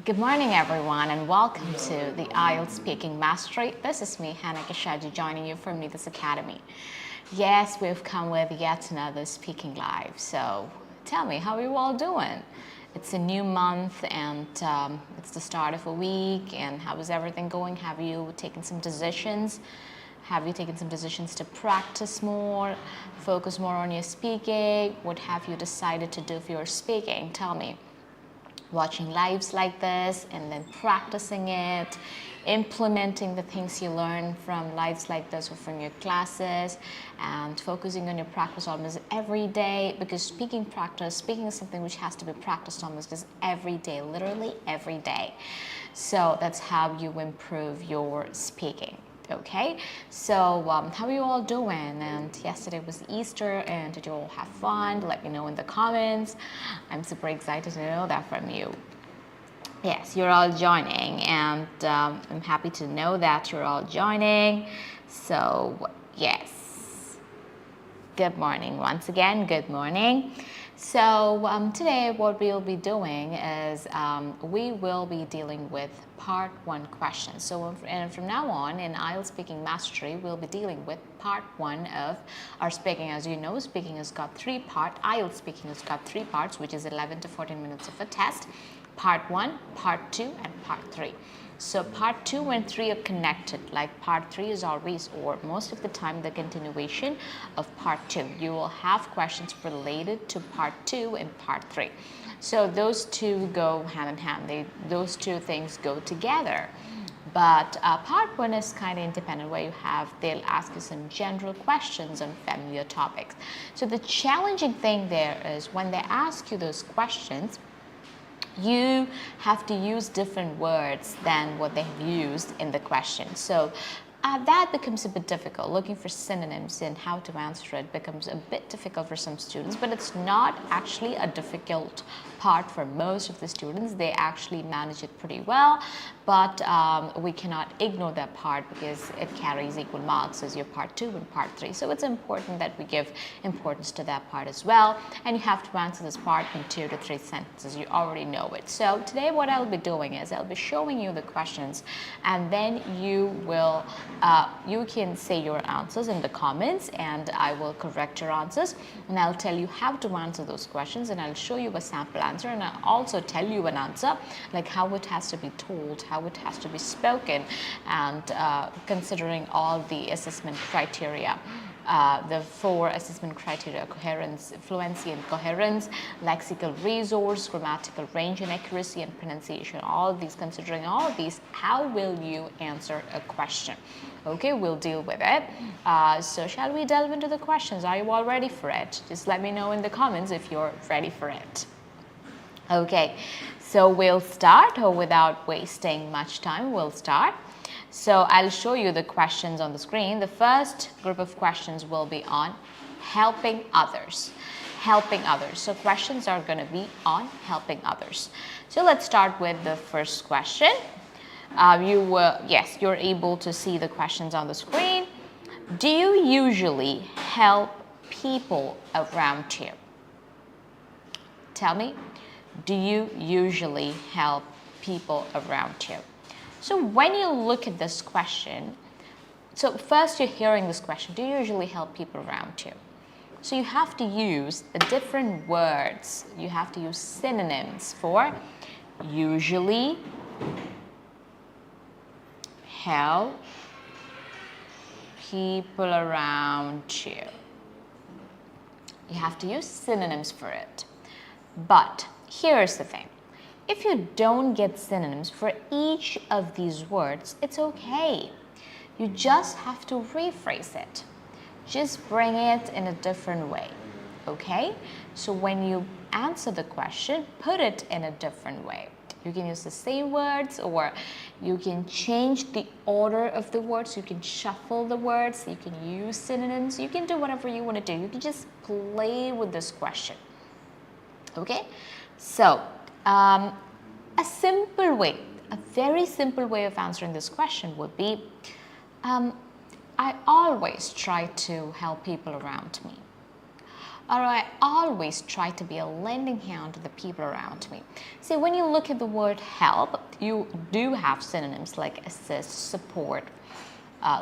Good morning everyone and welcome to the IELTS Speaking Mastery. This is me, 𝐌𝐚𝐬𝐭𝐞𝐫𝐢𝐧𝐠 joining you from this academy. Yes, we've come with yet another speaking live. So tell me, how are you all doing? It's a new month and it's the start of a week, and how is everything going? Have you taken some decisions? Have you taken some decisions to practice more, focus more on your speaking? What have you decided to do for your speaking? Tell me. Watching lives like this and then practicing it, implementing the things you learn from lives like this or from your classes, and focusing on your practice almost every day, because speaking is something which has to be practiced almost just every day, literally every day. So that's how you improve your speaking. Okay, so how are you all doing? And yesterday was Easter, and did you all have fun? Let me know in the comments. I'm super excited to know that from you. Yes, you're all joining, and I'm happy to know that you're all joining. So yes, good morning once again. Good morning. So today what we'll be doing is we will be dealing with part 1 questions. So from now on in IELTS Speaking Mastery, we'll be dealing with part 1 of our speaking. As you know, speaking has got 3 parts. IELTS speaking has got 3 parts, which is 11 to 14 minutes of a test. Part 1, part 2 and part 3. So part 2 and 3 are connected. Like part 3 is always, or most of the time, the continuation of part 2. You will have questions related to part 2 and part 3. So those two go hand in hand. Those two things go together. But part 1 is kind of independent, where they'll ask you some general questions on familiar topics. So the challenging thing there is when they ask you those questions, you have to use different words than what they have used in the question. So that becomes a bit difficult. Looking for synonyms and how to answer it becomes a bit difficult for some students, but it's not actually a difficult part for most of the students. They actually manage it pretty well, but we cannot ignore that part because it carries equal marks as your part 2 and part 3. So it's important that we give importance to that part as well, and you have to answer this part in 2 to 3 sentences. You already know it. So today what I'll be doing is I'll be showing you the questions, and then you can say your answers in the comments, and I will correct your answers, and I'll tell you how to answer those questions, and I'll show you a sample answer, and I'll also tell you an answer, like how it has to be told, how it has to be spoken, and considering all the assessment criteria. The 4 assessment criteria: coherence, fluency and coherence, lexical resource, grammatical range and accuracy, and pronunciation. All of these, considering all of these, how will you answer a question? Okay, we'll deal with it. So shall we delve into the questions? Are you all ready for it? Just let me know in the comments if you're ready for it. Okay, so we'll start, or without wasting much time, we'll start. So I'll show you the questions on the screen. The first group of questions will be on helping others. Helping others. So questions are going to be on helping others. So let's start with the first question. Yes, you're able to see the questions on the screen. Do you usually help people around you? Tell me, do you usually help people around you? So when you look at this question, so first you're hearing this question, do you usually help people around you? So you have to use the different words. You have to use synonyms for usually, help people around you. You have to use synonyms for it. But here's the thing. If you don't get synonyms for each of these words, it's okay. You just have to rephrase it. Just bring it in a different way, okay? So when you answer the question, put it in a different way. You can use the same words, or you can change the order of the words. You can shuffle the words. You can use synonyms. You can do whatever you want to do. You can just play with this question, okay? So a simple way, a very simple way of answering this question would be, I always try to help people around me. or I always try to be a lending hand to the people around me. See, when you look at the word help, you do have synonyms like assist, support,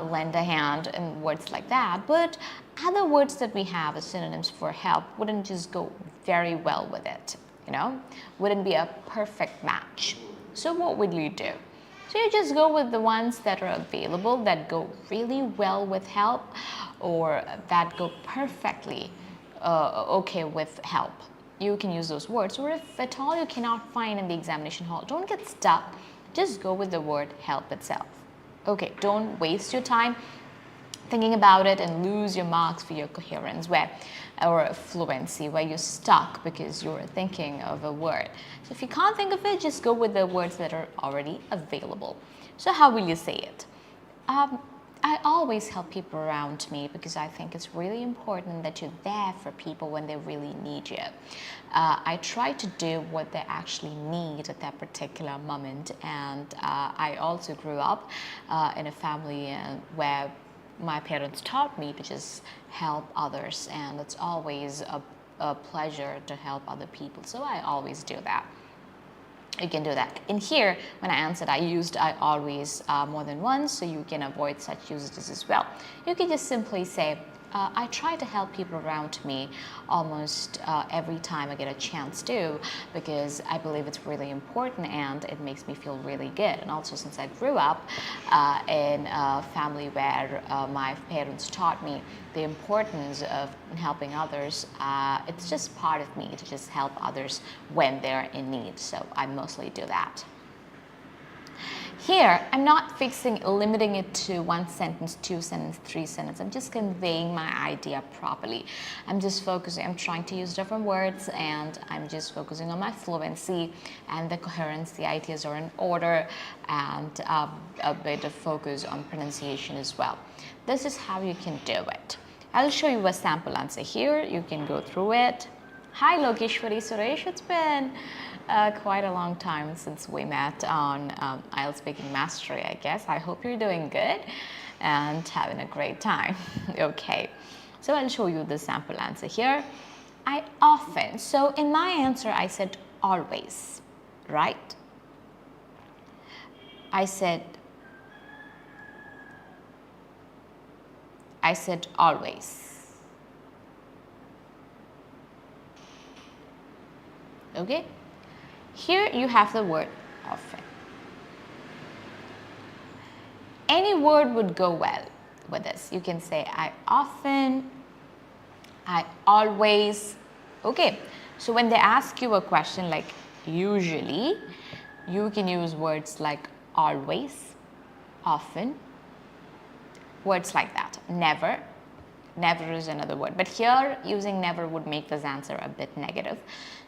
lend a hand, and words like that. But other words that we have as synonyms for help wouldn't just go very well with it, wouldn't be a perfect match. So what would you do? So you just go with the ones that are available, that go really well with help, or that go perfectly okay with help. You can use those words. Or if at all you cannot find in the examination hall, don't get stuck. Just go with the word help itself. Okay, don't waste your time thinking about it and lose your marks for your coherence or fluency where you're stuck because you're thinking of a word. So if you can't think of it, just go with the words that are already available. So how will you say it? I always help people around me because I think it's really important that you're there for people when they really need you. I try to do what they actually need at that particular moment, and I also grew up in a family where my parents taught me to just help others, and it's always a pleasure to help other people, so I always do that. You can do that. In here, when I answered, I used I always more than once, so you can avoid such usages as well. You can just simply say, I try to help people around me almost every time I get a chance to, because I believe it's really important and it makes me feel really good. And also, since I grew up in a family where my parents taught me the importance of helping others, it's just part of me to just help others when they're in need. So I mostly do that. Here, I'm not limiting it to one sentence, two sentences, three sentences. I'm just conveying my idea properly. I'm trying to use different words, and I'm just focusing on my fluency and the coherence. The ideas are in order, and a bit of focus on pronunciation as well. This is how you can do it. I'll show you a sample answer here. You can go through it. Hi Lokeshwari Suresh, it's been quite a long time since we met on IELTS Speaking Mastery, I guess. I hope you're doing good and having a great time. Okay, so I'll show you the sample answer here. I often, so in my answer I said always, right? I said always. Okay, here you have the word often. Any word would go well with this. You can say I often, I always. Okay, so when they ask you a question like usually, you can use words like always, often, words like that. Never. Never is another word, but here using never would make this answer a bit negative,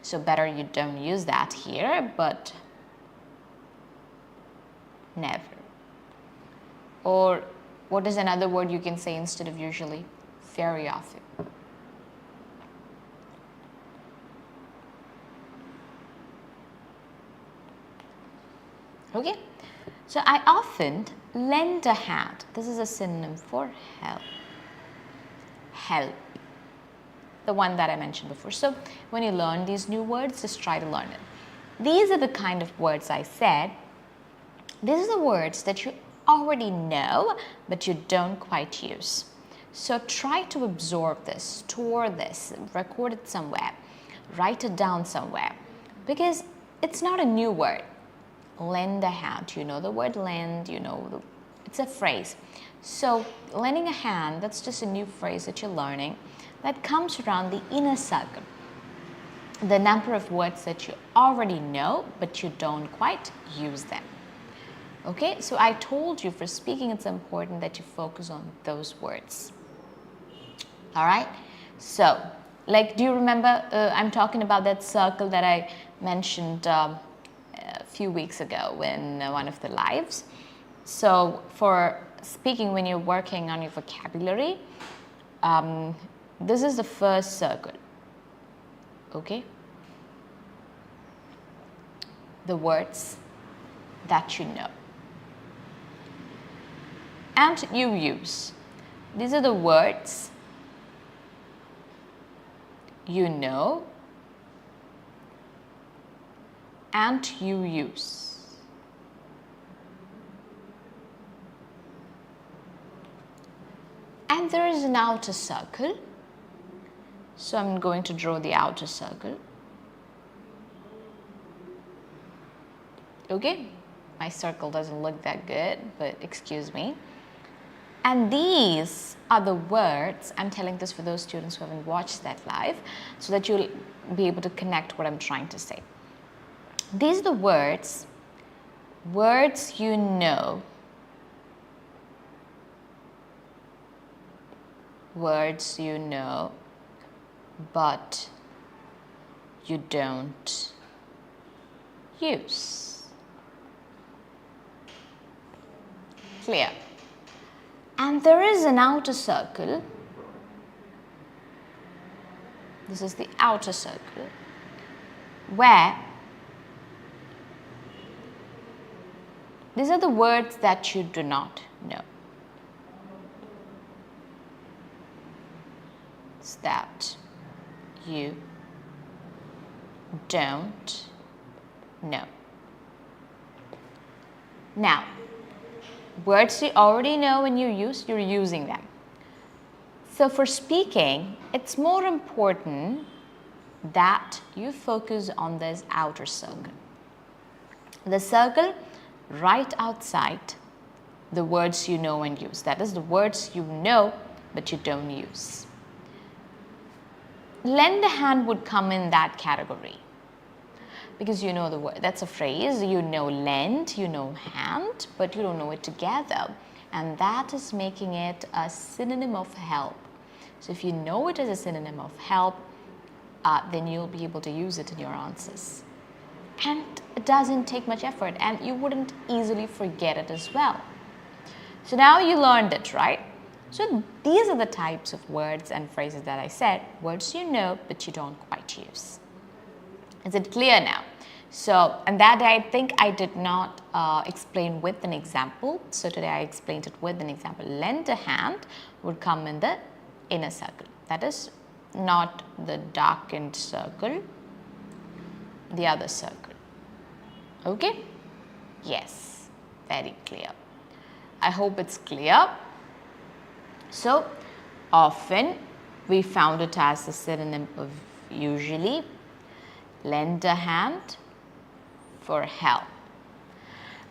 so better you don't use that here, but never. Or what is another word you can say instead of usually? Very often. Okay, so I often lend a hand. This is a synonym for help. Help, the one that I mentioned before. So when you learn these new words, just try to learn it. These are the kind of words I said. These are the words that you already know, but you don't quite use. So try to absorb this, store this, record it somewhere, write it down somewhere, because it's not a new word. Lend a hand, you know the word lend, it's a phrase. So lending a hand, that's just a new phrase that you're learning that comes around the inner circle. The number of words that you already know, but you don't quite use them. Okay, so I told you for speaking, it's important that you focus on those words. All right, so do you remember I'm talking about that circle that I mentioned a few weeks ago in one of the lives. So for speaking, when you're working on your vocabulary, this is the first circle. Okay, the words that you know and you use. These are the words you know and you use. And there is an outer circle. So I'm going to draw the outer circle. Okay, my circle doesn't look that good, but excuse me. And these are the words, I'm telling this for those students who haven't watched that live, so that you'll be able to connect what I'm trying to say. These are the words you know, words you know, but you don't use. Clear? And there is an outer circle. This is the outer circle where these are the words that you do not know. It's that you don't know. Now, words you already know and you use, you're using them. So for speaking, it's more important that you focus on this outer circle. The circle right outside the words you know and use. That is the words you know but you don't use. Lend a hand would come in that category because you know the word. That's a phrase. You know lend, you know hand, but you don't know it together. And that is making it a synonym of help. So if you know it as a synonym of help, then you'll be able to use it in your answers. And it doesn't take much effort and you wouldn't easily forget it as well. So now you learned it, right? So these are the types of words and phrases that I said, words you know but you don't quite use. Is it clear now? So, and that I think I did not explain with an example. So today I explained it with an example. Lend a hand would come in the inner circle. That is not the darkened circle, the other circle. Okay? Yes, very clear. I hope it's clear. So, often we found it as a synonym of usually. Lend a hand for help.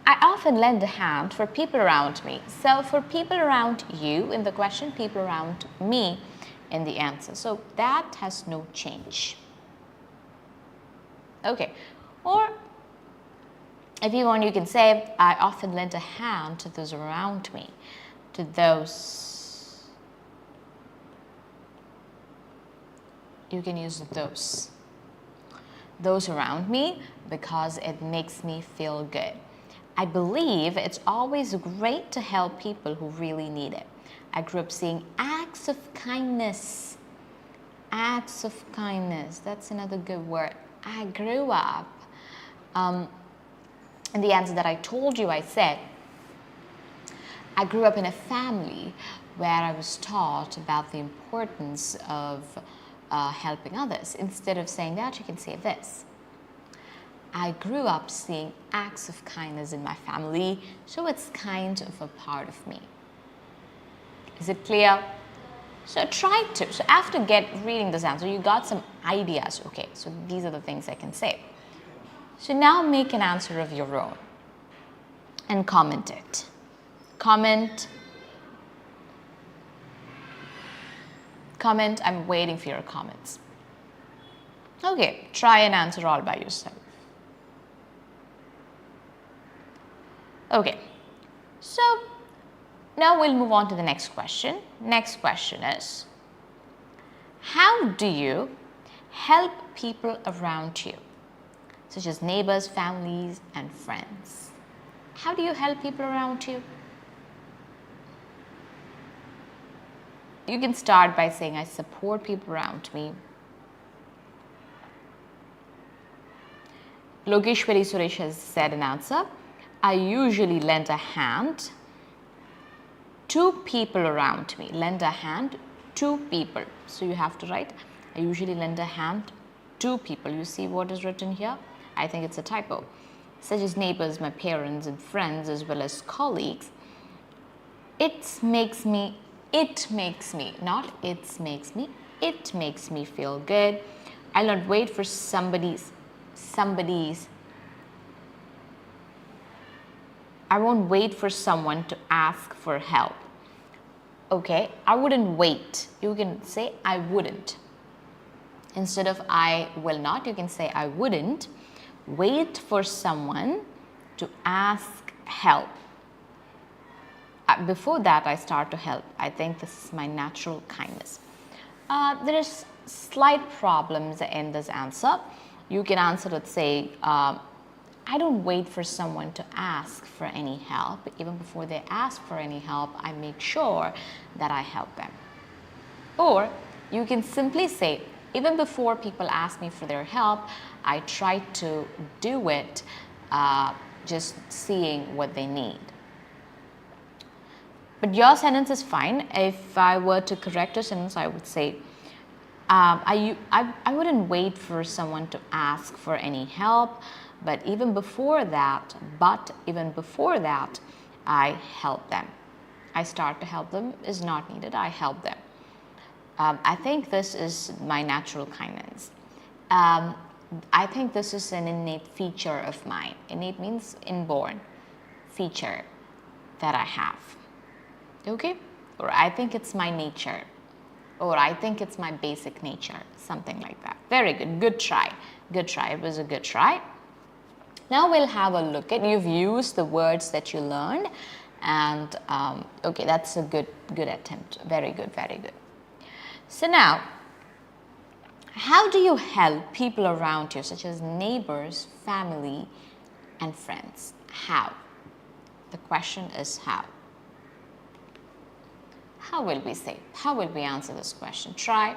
I often lend a hand for people around me. So for people around you in the question, people around me in the answer. So that has no change. Okay. Or if you want, you can say, I often lend a hand to those around me, to those. You can use those around me because it makes me feel good. I believe it's always great to help people who really need it. I grew up seeing acts of kindness. Acts of kindness, that's another good word. I grew up, in the answer that I told you, I said, I grew up in a family where I was taught about the importance of helping others. Instead of saying that, you can say this. I grew up seeing acts of kindness in my family, so it's kind of a part of me. Is it clear? So try to. So after reading this answer, you got some ideas. Okay, so these are the things I can say. So now make an answer of your own and comment it. Comment. Comment, I'm waiting for your comments. Okay, try and answer all by yourself. Okay, so now we'll move on to the next question. Next question is, how do you help people around you, such as neighbors, families, and friends? How do you help people around you? You can start by saying, I support people around me. Lokeshwari Suresh has said an answer. I usually lend a hand to people around me. Lend a hand to people. So you have to write, I usually lend a hand to people. You see what is written here? I think it's a typo. Such as neighbors, my parents and friends, as well as colleagues. It makes me, not it makes me feel good. I'll not wait for somebody's, I won't wait for someone to ask for help. Okay, I wouldn't wait. You can say I wouldn't. Instead of I will not, you can say I wouldn't wait for someone to ask help. Before that, I start to help. I think this is my natural kindness. There is slight problems in this answer. You can answer it, say, I don't wait for someone to ask for any help. Even before they ask for any help, I make sure that I help them. Or you can simply say, even before people ask me for their help, I try to do it just seeing what they need. But your sentence is fine. If I were to correct your sentence, I would say, I wouldn't wait for someone to ask for any help, but even before that, I help them. I start to help them is not needed. I help them. I think this is my natural kindness. I think this is an innate feature of mine. Innate means inborn feature that I have. Okay? Or I think it's my nature. Or I think it's my basic nature. Something like that. Very good. Good try. Good try. It was a good try. Now we'll have a look at, you've used the words that you learned, and okay, that's a good attempt. Very good, very good. So now, how do you help people around you, such as neighbors, family, and friends? How? The question is how. How will we say? How will we answer this question? Try.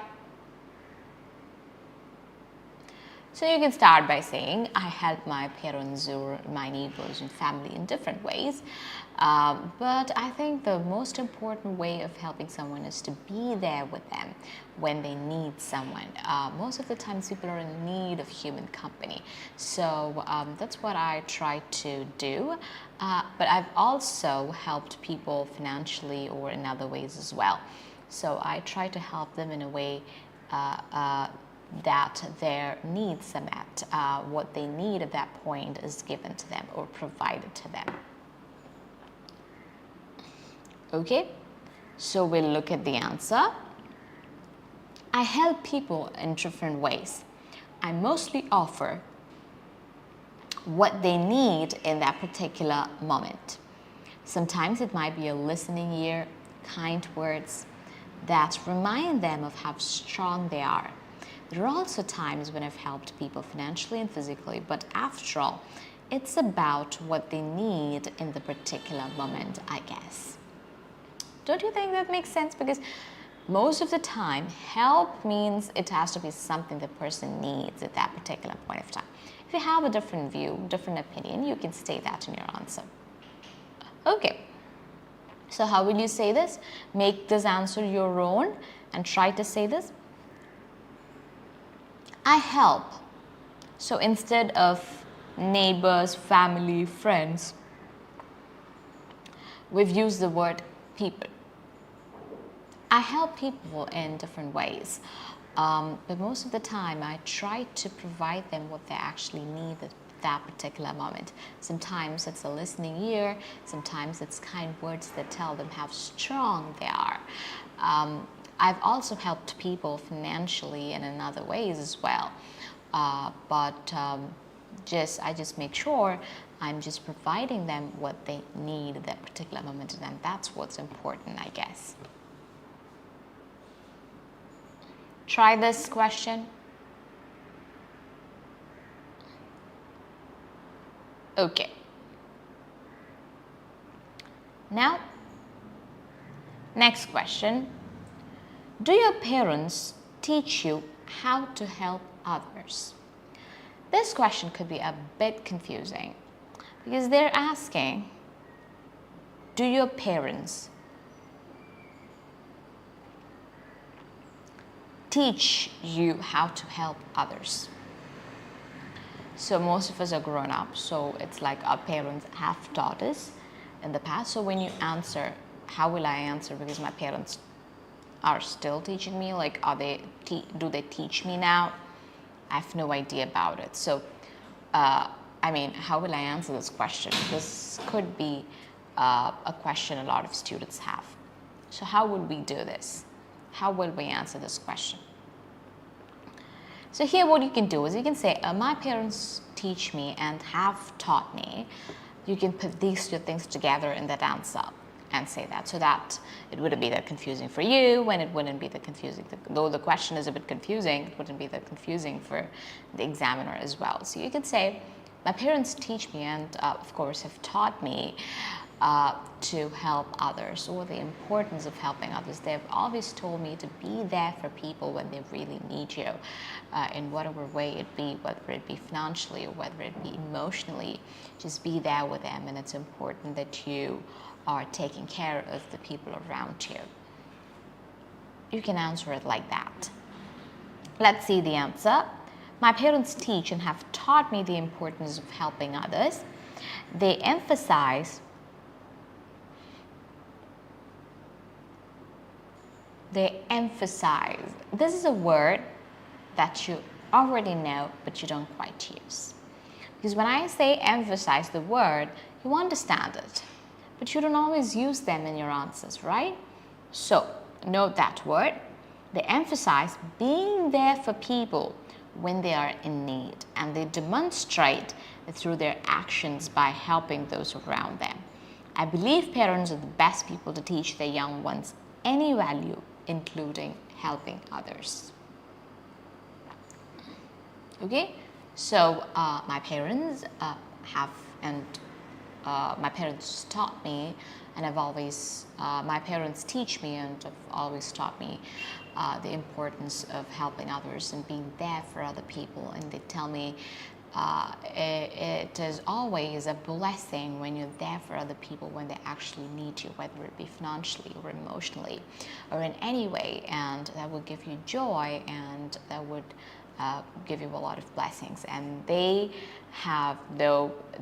So you can start by saying, I help my parents or my neighbors and family in different ways. But I think the most important way of helping someone is to be there with them when they need someone. Most of the times people are in need of human company. So that's what I try to do. But I've also helped people financially or in other ways as well. So I try to help them in a way that their needs are met. What they need at that point is given to them or provided to them. Okay, so we'll look at the answer. I help people in different ways. I mostly offer what they need in that particular moment. Sometimes it might be a listening ear, kind words that remind them of how strong they are. There are also times when I've helped people financially and physically, but after all, it's about what they need in the particular moment, I guess. Don't you think that makes sense? Because most of the time, help means it has to be something the person needs at that particular point of time. If you have a different view, different opinion, you can state that in your answer. Okay. So how will you say this? Make this answer your own and try to say this. I help. So instead of neighbors, family, friends, we've used the word people. I help people in different ways. But most of the time, I try to provide them what they actually need at that particular moment. Sometimes it's a listening ear. Sometimes it's kind words that tell them how strong they are. I've also helped people financially and in other ways as well. I just make sure I'm just providing them what they need at that particular moment, and that's what's important, I guess. Try this question. Okay. Now, next question. Do your parents teach you how to help others? This question could be a bit confusing because they're asking, do your parents teach you how to help others? So most of us are grown up, so it's like our parents have taught us in the past. So when you answer, how will I answer? Because my parents are still teaching me, like do they teach me now? I have no idea about it. So I mean, how will I answer this question? This could be a question a lot of students have. So how would we do this? How will we answer this question? So here what you can do is you can say, my parents teach me and have taught me. You can put these two things together in that answer and say that, so that it wouldn't be that confusing for you, and it wouldn't be that confusing, though the question is a bit confusing, it wouldn't be that confusing for the examiner as well. So you can say, my parents teach me and of course have taught me to help others, or the importance of helping others. They've always told me to be there for people when they really need you, in whatever way it be, whether it be financially or whether it be emotionally. Just be there with them, and it's important that you are taking care of the people around you. You can answer it like that. Let's see the answer. My parents teach and have taught me the importance of helping others. They emphasize This is a word that you already know, but you don't quite use. Because when I say emphasize the word, you understand it, but you don't always use them in your answers, right? So note that word. They emphasize being there for people when they are in need, and they demonstrate it through their actions by helping those around them. I believe parents are the best people to teach their young ones any value, including helping others. Okay, so my parents my parents taught me, and my parents teach me and have always taught me the importance of helping others and being there for other people. And they tell me it is always a blessing when you're there for other people when they actually need you, whether it be financially or emotionally or in any way, and that will give you joy, and that would give you a lot of blessings. And they have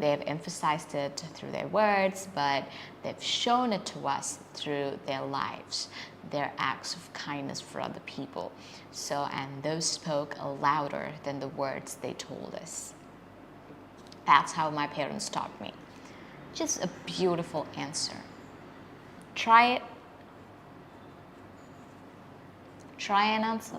emphasized it through their words, but they've shown it to us through their lives, their acts of kindness for other people. So, and those spoke louder than the words they told us. That's how my parents taught me. Just a beautiful answer. Try it. Try and answer.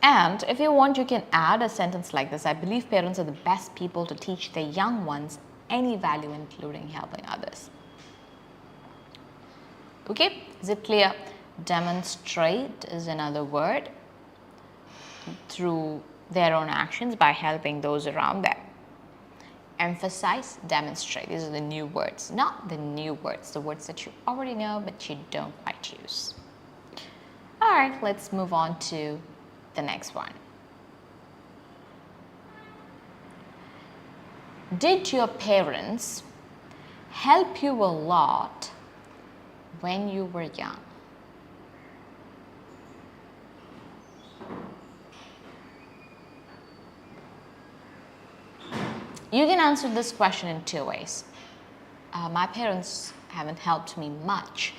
And if you want, you can add a sentence like this. I believe parents are the best people to teach their young ones any value, including helping others. Okay, is it clear? Demonstrate is another word. Through their own actions by helping those around them. Emphasize, demonstrate. These are the new words. Not the new words, the words that you already know but you don't quite use. All right, let's move on to the next one. Did your parents help you a lot when you were young? You can answer this question in two ways. My parents haven't helped me much.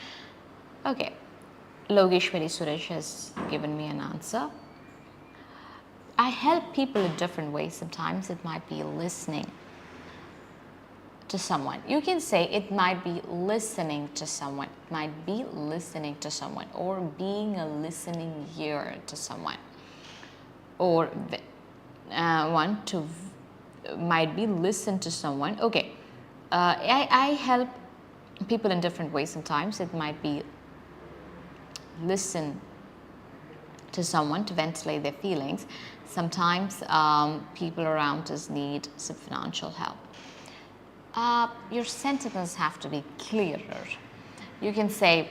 Okay, 𝐿𝐿𝐴𝐻𝐿 Suresh has given me an answer. I help people in different ways. Sometimes it might be listening to someone. You can say it might be listening to someone. It might be listening to someone, or being a listening ear to someone. Or might be listen to someone. Okay, I help people in different ways. Sometimes it might be listen to someone to ventilate their feelings. Sometimes people around us need some financial help. Your sentences have to be clearer. You can say,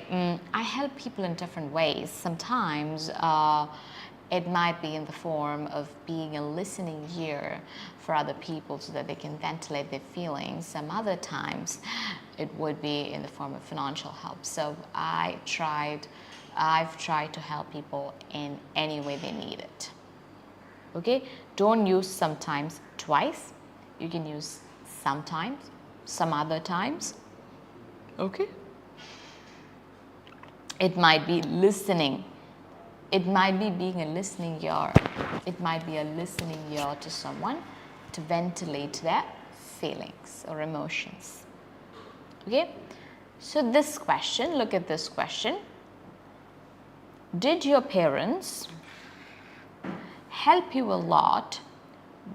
I help people in different ways. Sometimes It might be in the form of being a listening ear for other people so that they can ventilate their feelings. Some other times it would be in the form of financial help. So I've tried to help people in any way they need it. Okay, don't use sometimes twice. You can use sometimes, some other times. Okay, it might be listening. It might be being a listening ear. It might be a listening ear to someone to ventilate their feelings or emotions. Okay, so this question, look at this question. Did your parents help you a lot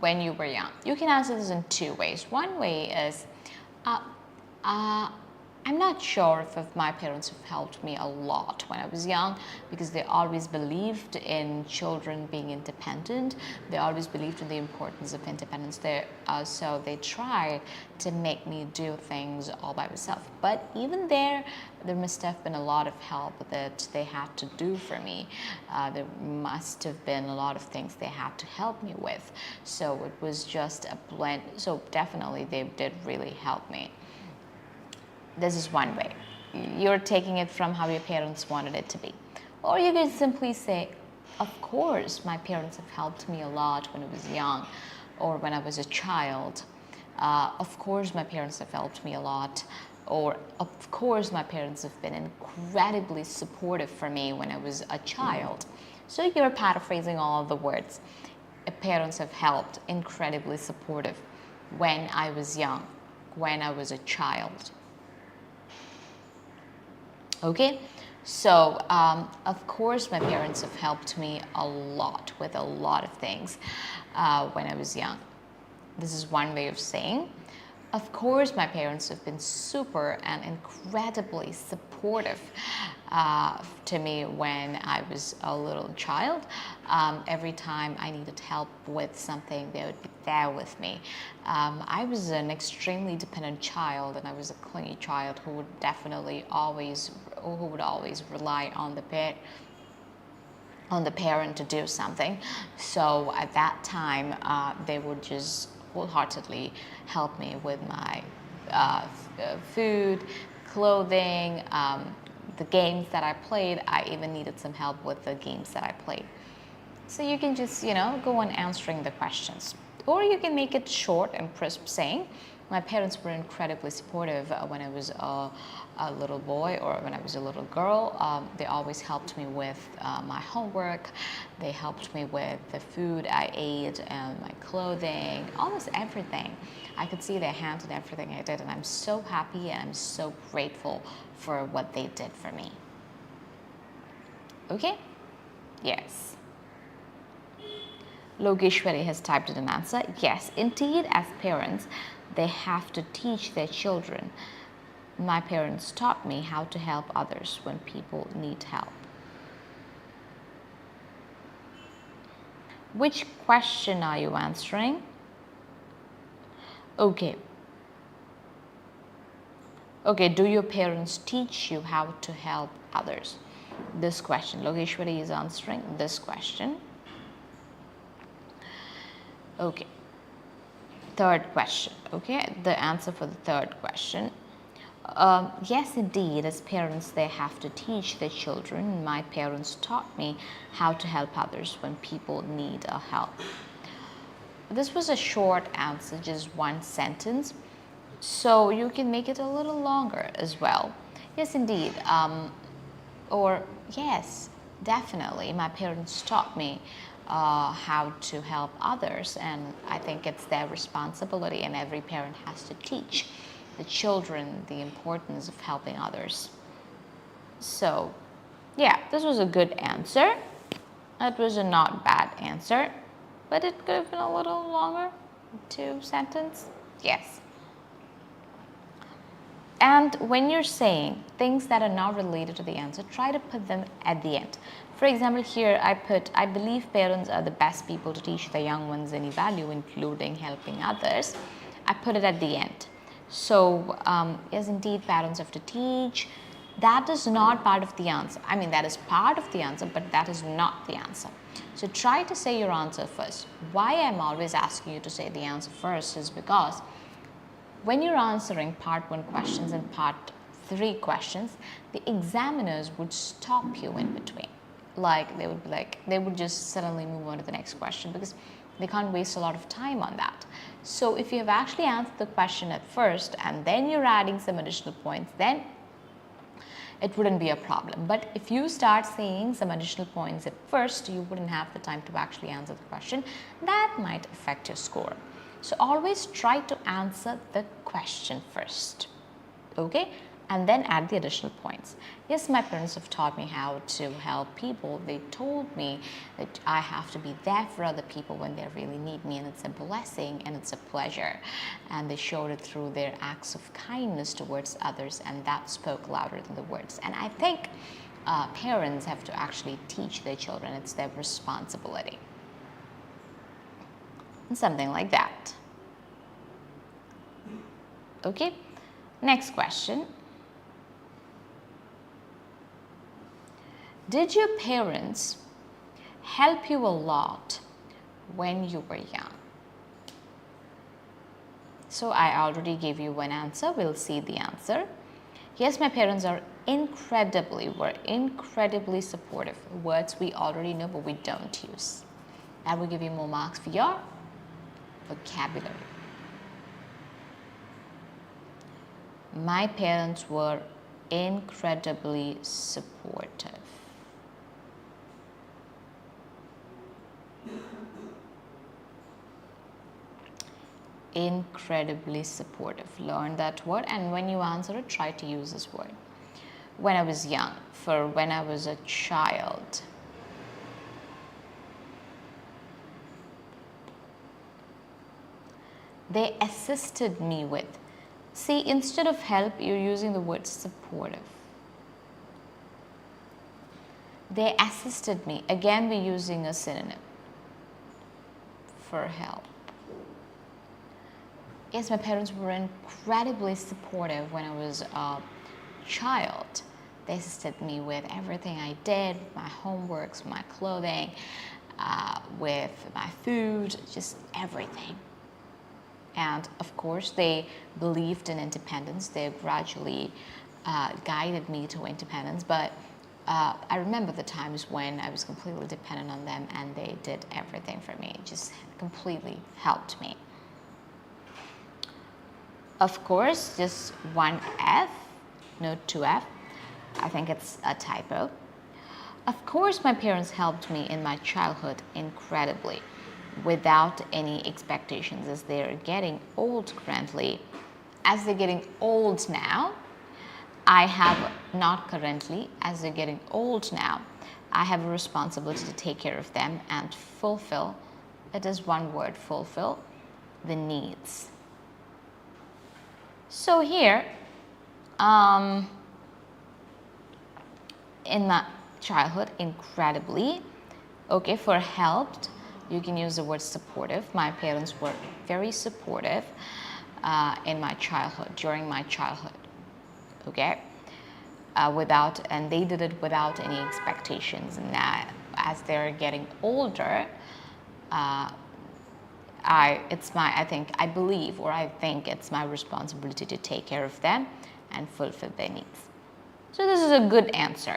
when you were young? You can answer this in two ways. One way is, I'm not sure if my parents have helped me a lot when I was young, because they always believed in children being independent. They always believed in the importance of independence. So they tried to make me do things all by myself. But even there must have been a lot of help that they had to do for me. There must have been a lot of things they had to help me with. So it was just a blend. So definitely they did really help me. This is one way. You're taking it from how your parents wanted it to be. Or you can simply say, of course, my parents have helped me a lot when I was young or when I was a child. Of course, my parents have helped me a lot. Or, of course, my parents have been incredibly supportive for me when I was a child. So you're paraphrasing all of the words. Parents have helped, incredibly supportive when I was young, when I was a child. Okay, so of course my parents have helped me a lot with a lot of things when I was young. This is one way of saying. Of course my parents have been super and incredibly supportive to me when I was a little child. Every time I needed help with something, they would be there with me. I was an extremely dependent child, and I was a clingy child who would always rely on the parent to do something. So at that time, they would just wholeheartedly help me with my food, clothing, the games that I played. I even needed some help with the games that I played. So you can just, go on answering the questions. Or you can make it short and crisp, saying, my parents were incredibly supportive when I was a little boy or when I was a little girl. They always helped me with my homework. They helped me with the food I ate and my clothing, almost everything. I could see their hands in everything I did, and I'm so happy and I'm so grateful for what they did for me. Okay? Yes. Lokeshwari has typed in an answer. Yes, indeed, as parents, they have to teach their children. My parents taught me how to help others when people need help. Which question are you answering? Okay. Okay, do your parents teach you how to help others? This question. Lokeshwari is answering this question. Okay. Third question. Okay, the answer for the third question. Yes, indeed, as parents, they have to teach their children. My parents taught me how to help others when people need a help. This was a short answer, just one sentence. So you can make it a little longer as well. Yes, indeed. Or yes, definitely. My parents taught me how to help others, and I think it's their responsibility, and every parent has to teach the children the importance of helping others. So yeah, this was a good answer. It was a not bad answer, but it could have been a little longer. 2 sentences. Yes. And when you're saying things that are not related to the answer, try to put them at the end. For example, here I believe parents are the best people to teach their young ones any value, including helping others. I put it at the end. So yes, indeed, parents have to teach That is not part of the answer. I mean, that is part of the answer, but that is not the answer. So try to say your answer first. Why I'm always asking you to say the answer first is because when you're answering part 1 questions and part 3 questions, the examiners would stop you in between. Like they would just suddenly move on to the next question because they can't waste a lot of time on that. So if you have actually answered the question at first and then you're adding some additional points, then it wouldn't be a problem. But if you start saying some additional points at first, you wouldn't have the time to actually answer the question. That might affect your score. So always try to answer the question first, okay? And then add the additional points. Yes, my parents have taught me how to help people. They told me that I have to be there for other people when they really need me, and it's a blessing and it's a pleasure. And they showed it through their acts of kindness towards others, and that spoke louder than the words. And I think parents have to actually teach their children. It's their responsibility. And something like that. Okay, next question. Did your parents help you a lot when you were young? So I already gave you one answer. We'll see the answer. Yes, my parents were incredibly supportive. Words we already know but we don't use. That will give you more marks for your vocabulary. My parents were incredibly supportive. Incredibly supportive. Learn that word, and when you answer it, try to use this word. When I was young, for when I was a child. They assisted me with. See, instead of help, you're using the word supportive. They assisted me. Again, we're using a synonym for help. Yes, my parents were incredibly supportive when I was a child. They assisted me with everything I did, my homeworks, my clothing, with my food, just everything. And of course, they believed in independence. They gradually guided me to independence. But I remember the times when I was completely dependent on them and they did everything for me, just completely helped me. Of course, just one F, no 2F. I think it's a typo. Of course, my parents helped me in my childhood incredibly, without any expectations, as they're getting old currently. As they're getting old now, I have not currently, as they're getting old now, I have a responsibility to take care of them and fulfill, it is one word, fulfill the needs. So here, in my childhood, incredibly, okay, for helped, you can use the word supportive. My parents were very supportive in my childhood, during my childhood, okay, and they did it without any expectations. And now, as they're getting older, I think it's my responsibility to take care of them and fulfill their needs. So this is a good answer,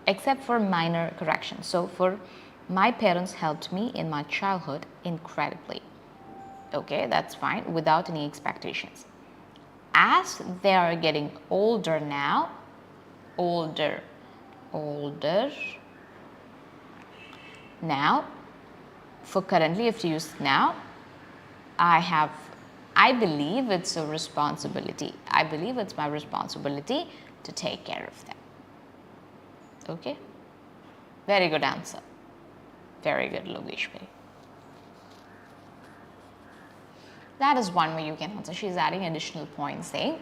except for minor corrections. So for my parents helped me in my childhood incredibly. Okay, that's fine, without any expectations. As they are getting older now, older. Now, for currently, if you use now, I believe it's a responsibility. I believe it's my responsibility to take care of them. Okay? Very good answer. Very good, Logeshwari. That is one way you can answer. She's adding additional points saying,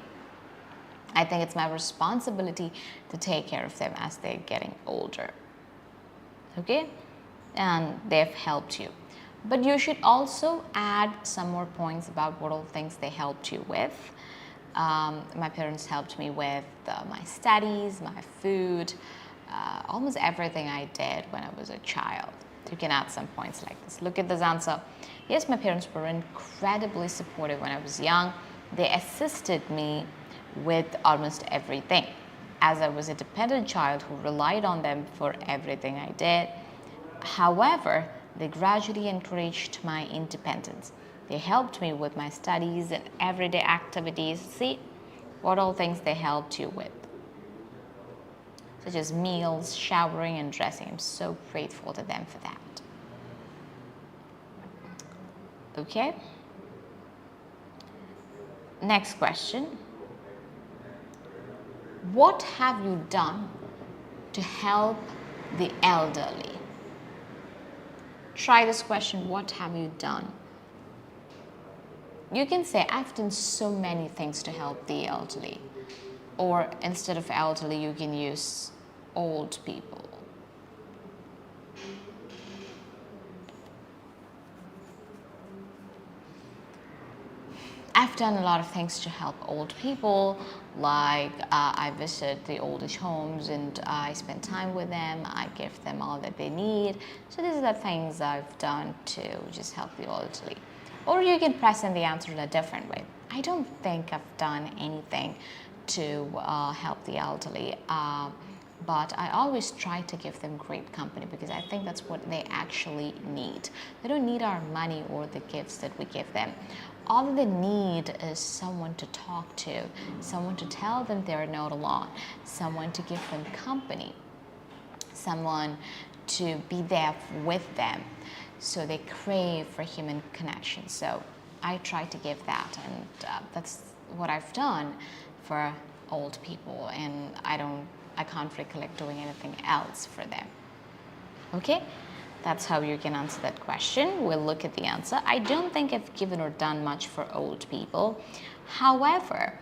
I think it's my responsibility to take care of them as they're getting older. Okay? And they've helped you. But you should also add some more points about what all things they helped you with. My parents helped me with my studies, my food, almost everything I did when I was a child. You can add some points like this. Look at this answer. Yes, my parents were incredibly supportive when I was young. They assisted me with almost everything, as I was a dependent child who relied on them for everything I did. However, they gradually encouraged my independence. They helped me with my studies and everyday activities. See what all things they helped you with, such as meals, showering, and dressing. I'm so grateful to them for that. Okay? Next question. What have you done to help the elderly? Try this question. What have you done? You can say, I've done so many things to help the elderly. Or instead of elderly, you can use old people. I've done a lot of things to help old people, like I visit the old age homes and I spend time with them. I give them all that they need. So these are the things I've done to just help the elderly. Or you can present the answer in a different way. I don't think I've done anything to help the elderly, but I always try to give them great company because I think that's what they actually need. They don't need our money or the gifts that we give them. All they need is someone to talk to, someone to tell them they're not alone, someone to give them company, someone to be there with them. So they crave for human connection. So I try to give that, and that's what I've done for old people, and I can't recollect doing anything else for them. Okay? That's how you can answer that question. We'll look at the answer. I don't think I've given or done much for old people. However,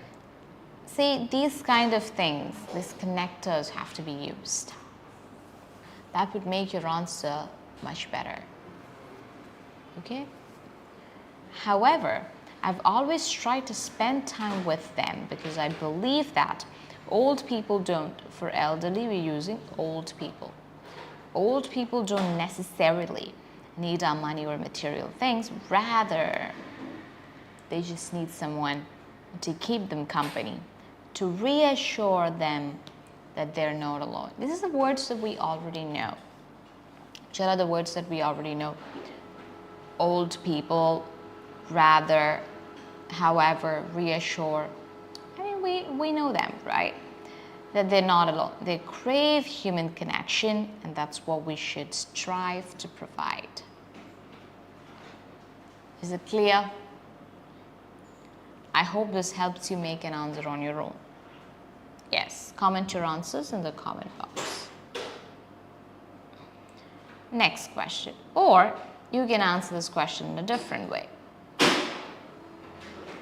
see, these kind of things, these connectors have to be used. That would make your answer much better. Okay? However, I've always tried to spend time with them because I believe that old people don't. For elderly, we're using old people. Old people don't necessarily need our money or material things. Rather, they just need someone to keep them company, to reassure them that they're not alone. These are the words that we already know. Which are the words that we already know? Old people, rather, however, reassure. I mean, we know them, right? That they're not alone. They crave human connection, and that's what we should strive to provide. Is it clear? I hope this helps you make an answer on your own. Yes, comment your answers in the comment box. Next question. Or you can answer this question in a different way.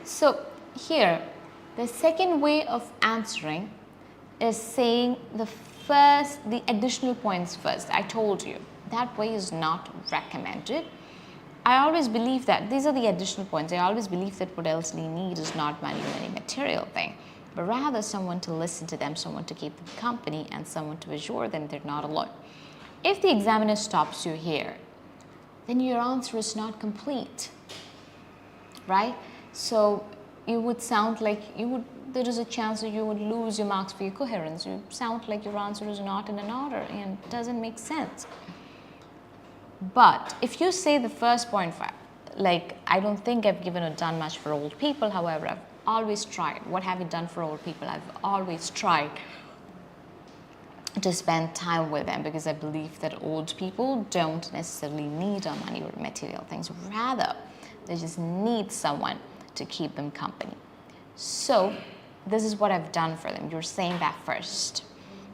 So here, the second way of answering is saying the additional points first. I told you that way is not recommended. I always believe that these are the additional points. I always believe that what else they need is not money or any material thing, but rather someone to listen to them, someone to keep them company, and someone to assure them they're not alone. If the examiner stops you here, then your answer is not complete, right? So you would sound like there is a chance that you would lose your marks for your coherence. You sound like your answer is not in an order and doesn't make sense. But if you say the first point, like, I don't think I've given or done much for old people, however, I've always tried. What have you done for old people? I've always tried to spend time with them because I believe that old people don't necessarily need our money or material things. Rather, they just need someone to keep them company. So this is what I've done for them. You're saying that first.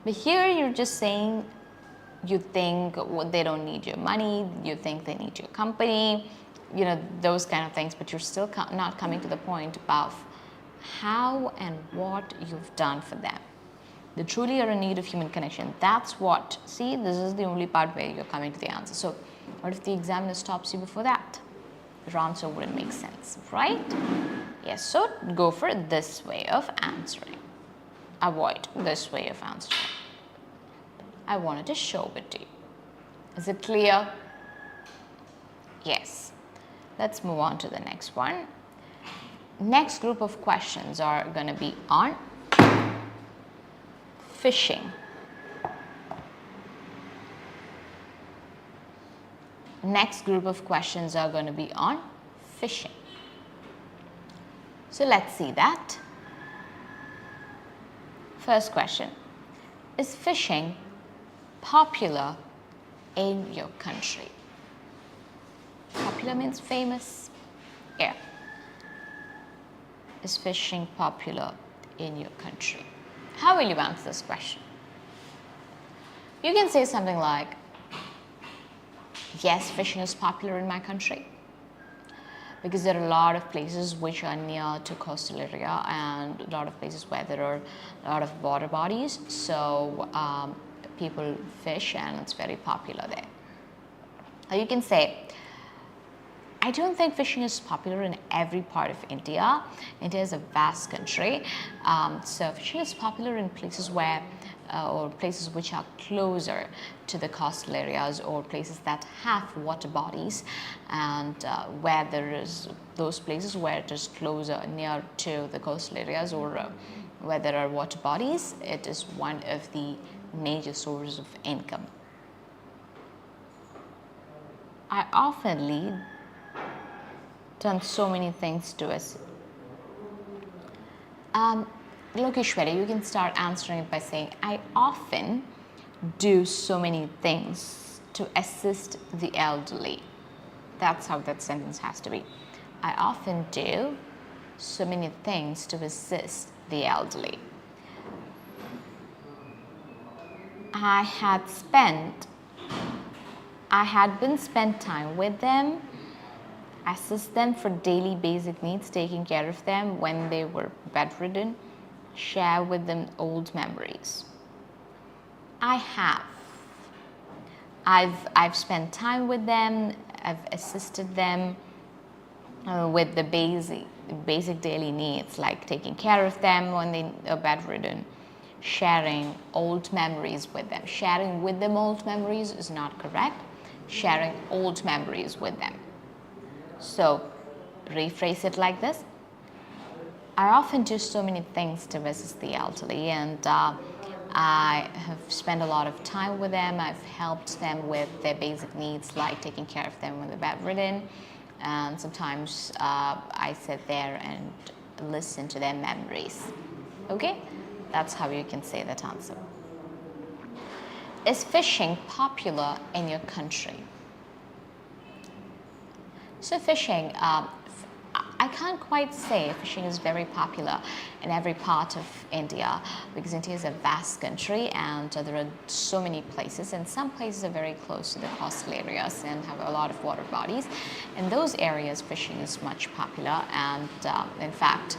But here you're just saying you think they don't need your money, you think they need your company, you know, those kind of things, but you're still not coming to the point about how and what you've done for them. They truly are in need of human connection. That's what, see, this is the only part where you're coming to the answer. So what if the examiner stops you before that? Your answer wouldn't make sense, right? Yes, so go for this way of answering. Avoid this way of answering. I wanted to show it to you. Is it clear? Yes. Let's move on to the next one. Next group of questions are going to be on fishing. Next group of questions are going to be on fishing. So let's see that. First question. Is fishing popular in your country? Popular means famous. Yeah. Is fishing popular in your country? How will you answer this question? You can say something like, yes, fishing is popular in my country, because there are a lot of places which are near to coastal area and a lot of places where there are a lot of water bodies. So people fish and it's very popular there. Or you can say, I don't think fishing is popular in every part of India. India is a vast country. So fishing is popular in places where or places which are closer to the coastal areas, or places that have water bodies, and where there is those places where it is closer near to the coastal areas, or where there are water bodies, it is one of the major sources of income. I oftenly done so many things to us. 𝐿𝐿𝐿𝐿𝐿𝐿𝐿𝐿𝐿𝐿𝐿𝐿𝐿𝐿𝐿𝐿 you can start answering it by saying, I often do so many things to assist the elderly. That's how that sentence has to be. I often do so many things to assist the elderly. I had been spent time with them, assist them for daily basic needs, taking care of them when they were bedridden, share with them old memories. I've spent time with them, I've assisted them with the basic daily needs, like taking care of them when they are bedridden, sharing old memories with them. Sharing with them old memories is not correct. Sharing old memories with them. So rephrase it like this. I often do so many things to assist the elderly, and I have spent a lot of time with them. I've helped them with their basic needs, like taking care of them when they're bedridden, and sometimes I sit there and listen to their memories. Okay, that's how you can say that answer. Is fishing popular in your country? So fishing, I can't quite say fishing is very popular in every part of India, because India is a vast country and there are so many places, and some places are very close to the coastal areas and have a lot of water bodies. In those areas, fishing is much popular, and in fact,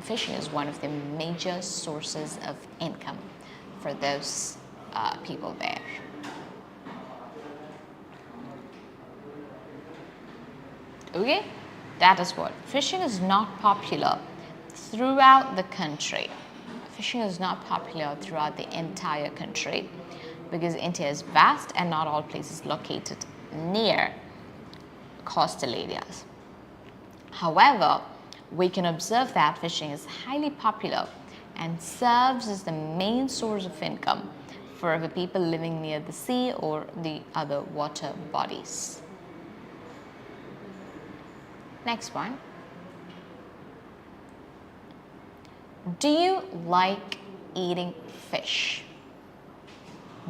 fishing is one of the major sources of income for those people there. Okay, that is what. Fishing is not popular throughout the country. Fishing is not popular throughout the entire country, because India is vast and not all places located near coastal areas. However, we can observe that fishing is highly popular and serves as the main source of income for the people living near the sea or the other water bodies. Next one. Do you like eating fish?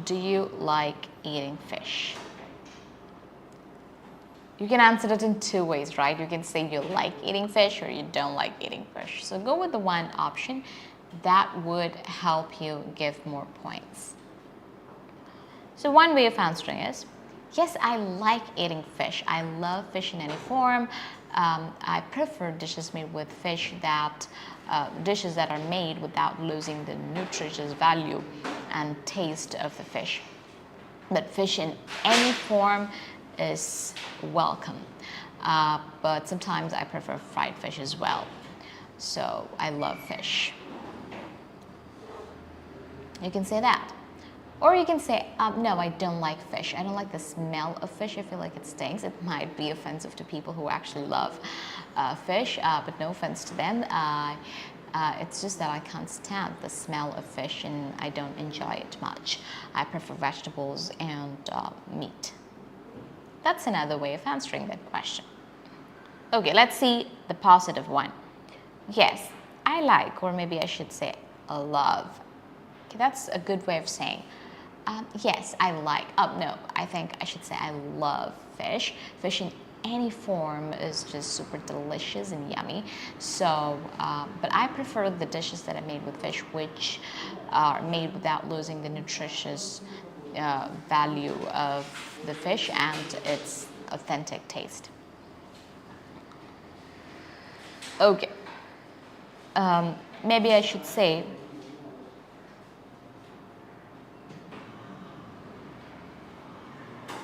Do you like eating fish? You can answer it in two ways, right? You can say you like eating fish or you don't like eating fish. So go with the one option that would help you give more points. So one way of answering is, yes, I like eating fish. I love fish in any form. I prefer dishes made with fish dishes that are made without losing the nutritious value and taste of the fish. But fish in any form is welcome. but sometimes I prefer fried fish as well. So I love fish. You can say that. Or you can say, no, I don't like fish. I don't like the smell of fish. I feel like it stinks. It might be offensive to people who actually love fish, but no offense to them. It's just that I can't stand the smell of fish and I don't enjoy it much. I prefer vegetables and meat. That's another way of answering that question. Okay, let's see the positive one. Yes, I like, or maybe I should say love. Okay, that's a good way of saying yes, I like. No, I think I should say I love fish. Fish in any form is just super delicious and yummy. So, but I prefer the dishes that are made with fish, which are made without losing the nutritious value of the fish and its authentic taste. Okay. Maybe I should say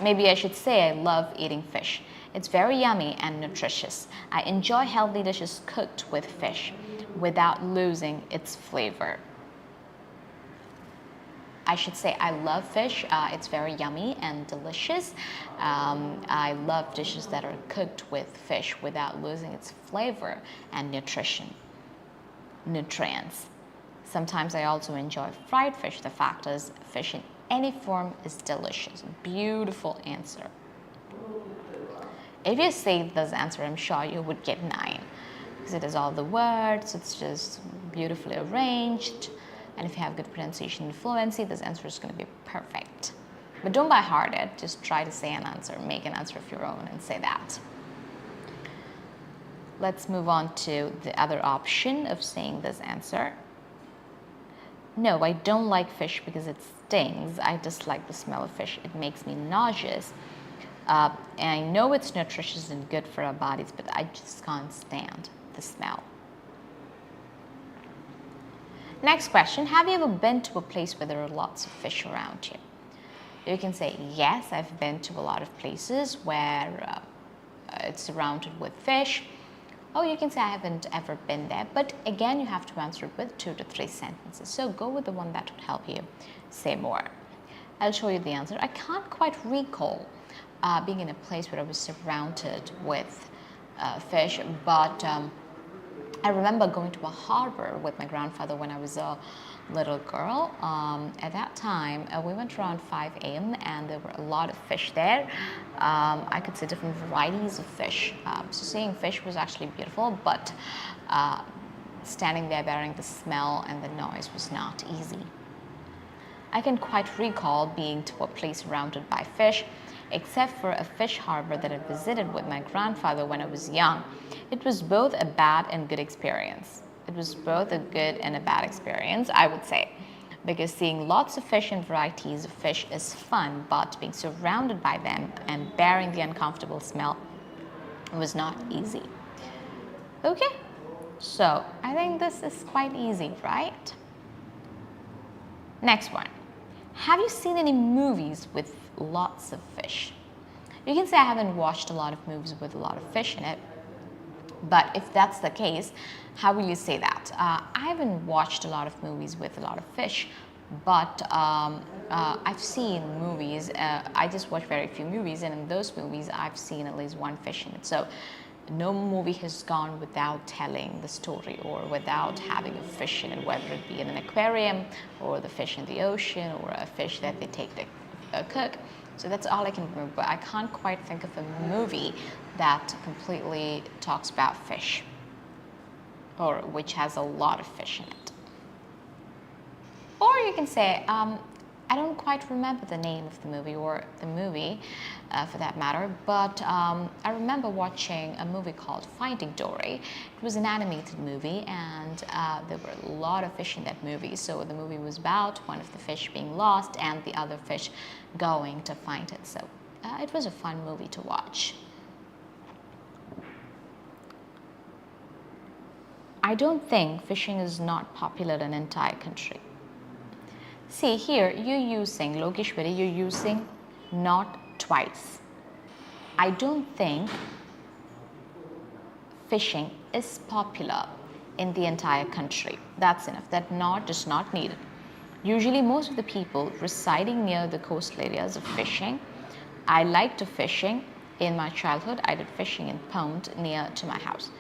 I love eating fish. It's very yummy and nutritious. I enjoy healthy dishes cooked with fish without losing its flavor. I should say I love fish. It's very yummy and delicious. I love dishes that are cooked with fish without losing its flavor and nutrients. Sometimes I also enjoy fried fish. The fact is, fish in any form is delicious. Beautiful answer. If you say this answer, I'm sure you would get 9 because it is all the words. It's just beautifully arranged. And if you have good pronunciation and fluency, this answer is going to be perfect. But don't by heart it. Just try to say an answer. Make an answer of your own and say that. Let's move on to the other option of saying this answer. No, I don't like fish because it stings. I dislike the smell of fish. It makes me nauseous. And I know it's nutritious and good for our bodies, but I just can't stand the smell. Next question. Have you ever been to a place where there are lots of fish around you? You can say, yes, I've been to a lot of places where it's surrounded with fish. Or you can say, I haven't ever been there. But again, you have to answer it with 2 to 3 sentences. So go with the one that would help you say more. I'll show you the answer. I can't quite recall being in a place where I was surrounded with fish, but I remember going to a harbor with my grandfather when I was a little girl. At that time, we went around 5 a.m. and there were a lot of fish there. I could see different varieties of fish. So seeing fish was actually beautiful, but standing there bearing the smell and the noise was not easy. I can quite recall being to a place surrounded by fish, except for a fish harbor that I visited with my grandfather when I was young. It was both a bad and good experience. It was both a good and a bad experience, I would say, because seeing lots of fish and varieties of fish is fun, but being surrounded by them and bearing the uncomfortable smell was not easy. Okay, so I think this is quite easy, right? Next one. Have you seen any movies with lots of fish? You can say I haven't watched a lot of movies with a lot of fish in it, but if that's the case, how will you say that? I haven't watched a lot of movies with a lot of fish, but I've seen movies. I just watch very few movies, and in those movies, I've seen at least one fish in it. So no movie has gone without telling the story or without having a fish in it, whether it be in an aquarium or the fish in the ocean or a fish that they take to cook. So that's all I can remember. But I can't quite think of a movie that completely talks about fish or which has a lot of fish in it. Or you can say, I don't quite remember the name of the movie or the movie for that matter, but I remember watching a movie called Finding Dory. It was an animated movie and there were a lot of fish in that movie. So the movie was about one of the fish being lost and the other fish going to find it. So it was a fun movie to watch. I don't think fishing is not popular in an entire country. See here, you're using, Lokeshwari, you're using not twice. I don't think fishing is popular in the entire country. That's enough. That not is not needed. Usually most of the people residing near the coastal areas are fishing. I liked fishing in my childhood. I did fishing in pond near to my house.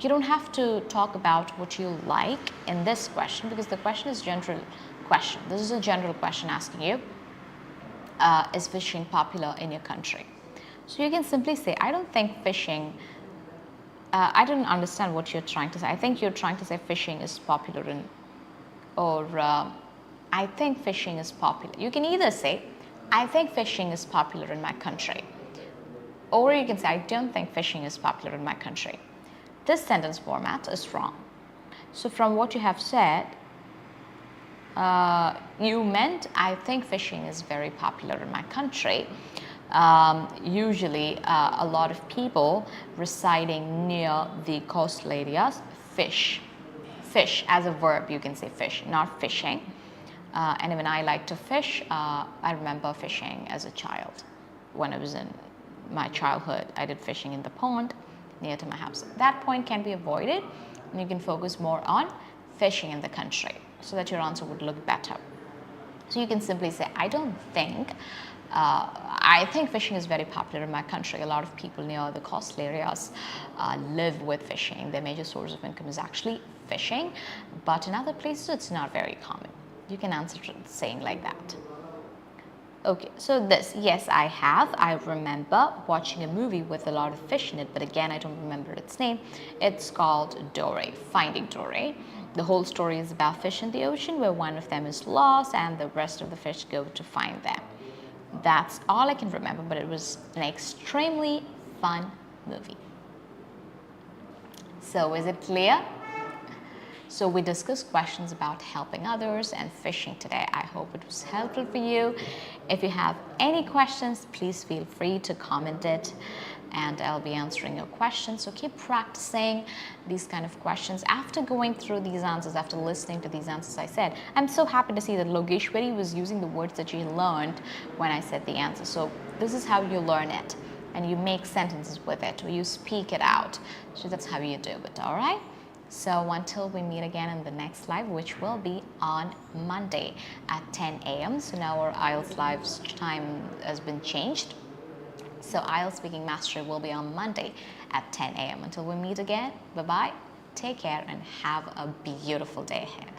You don't have to talk about what you like in this question, because the question is general question. This is a general question asking you, is fishing popular in your country? So you can simply say, I don't think fishing, I don't understand what you're trying to say. I think you're trying to say fishing is popular in, or I think fishing is popular. You can either say, I think fishing is popular in my country. Or you can say, I don't think fishing is popular in my country. This sentence format is wrong. So from what you have said, you meant, I think fishing is very popular in my country. Usually a lot of people residing near the coastal areas fish. Fish as a verb, you can say fish, not fishing. And even I like to fish. I remember fishing as a child. When I was in my childhood, I did fishing in the pond near to my house. That point can be avoided, and you can focus more on fishing in the country, so that your answer would look better. So you can simply say, I don't think, I think fishing is very popular in my country. A lot of people near the coastal areas live with fishing. Their major source of income is actually fishing, but in other places it's not very common. You can answer saying like that. Okay, so this, yes, I have. I remember watching a movie with a lot of fish in it, but again, I don't remember its name. It's called Dory, Finding Dory. The whole story is about fish in the ocean, where one of them is lost and the rest of the fish go to find them. That's all I can remember, but it was an extremely fun movie. So is it clear? So we discussed questions about helping others and fishing today. I hope it was helpful for you. If you have any questions, please feel free to comment it, and I'll be answering your questions. So keep practicing these kind of questions. After going through these answers, after listening to these answers I said, I'm so happy to see that _𝐿𝐿𝐴𝐻𝐿 was using the words that you learned when I said the answer. So this is how you learn it, and you make sentences with it, or you speak it out. So that's how you do it, all right? So until we meet again in the next live, which will be on Monday at 10 a.m. So now our IELTS live's time has been changed. So IELTS Speaking Mastery will be on Monday at 10 a.m. Until we meet again, bye-bye, take care, and have a beautiful day ahead.